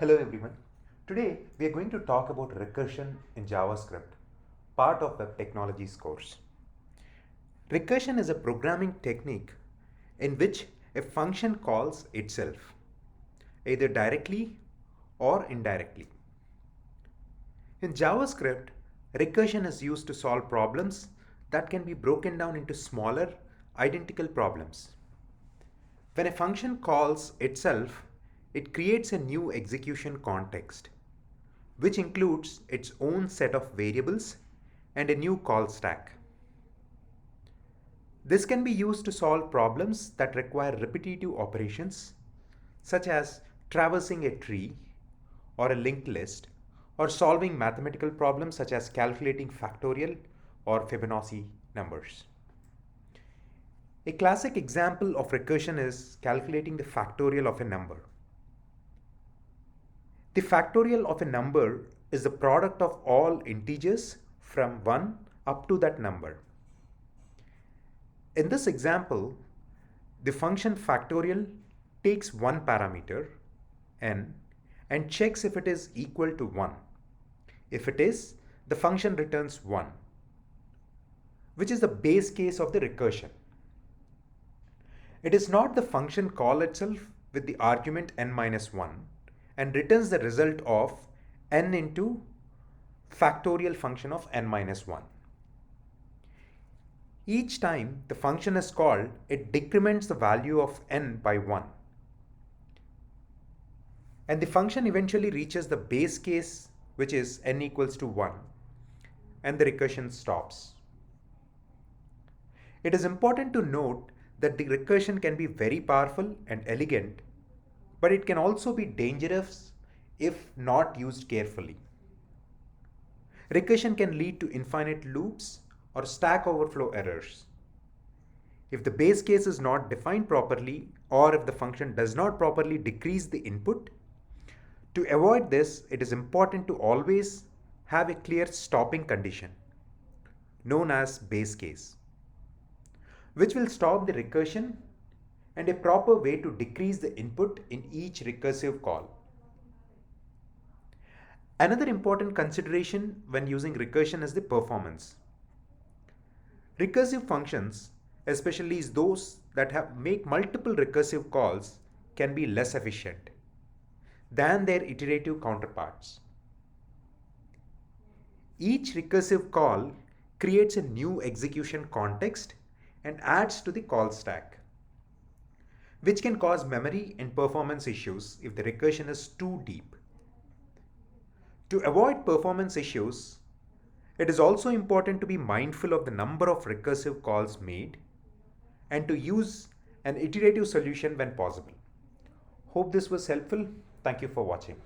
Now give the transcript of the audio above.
Hello everyone. Today we are going to talk about recursion in JavaScript, part of Web Technologies course. Recursion is a programming technique in which a function calls itself, either directly or indirectly. In JavaScript, recursion is used to solve problems that can be broken down into smaller, identical problems. When a function calls itself, it creates a new execution context, which includes its own set of variables and a new call stack. This can be used to solve problems that require repetitive operations, such as traversing a tree or a linked list, or solving mathematical problems such as calculating factorial or Fibonacci numbers. A classic example of recursion is calculating the factorial of a number. The factorial of a number is the product of all integers from 1 up to that number. In this example, the function factorial takes one parameter, n, and checks if it is equal to 1. If it is, the function returns 1, which is the base case of the recursion. It is not the function call itself with the argument n minus 1 and returns the result of n into factorial function of n minus 1. Each time the function is called, it decrements the value of n by 1. And the function eventually reaches the base case, which is n equals to 1, and the recursion stops. It is important to note that the recursion can be very powerful and elegant, but it can also be dangerous if not used carefully. Recursion can lead to infinite loops or Stack Overflow errors. If the base case is not defined properly, or if the function does not properly decrease the input, to avoid this, it is important to always have a clear stopping condition, known as base case, which will stop the recursion, and a proper way to decrease the input in each recursive call. Another important consideration when using recursion is the performance. Recursive functions, especially those that make multiple recursive calls, can be less efficient than their iterative counterparts. Each recursive call creates a new execution context and adds to the call stack, which can cause memory and performance issues if the recursion is too deep. To avoid performance issues, it is also important to be mindful of the number of recursive calls made and to use an iterative solution when possible. Hope this was helpful. Thank you for watching.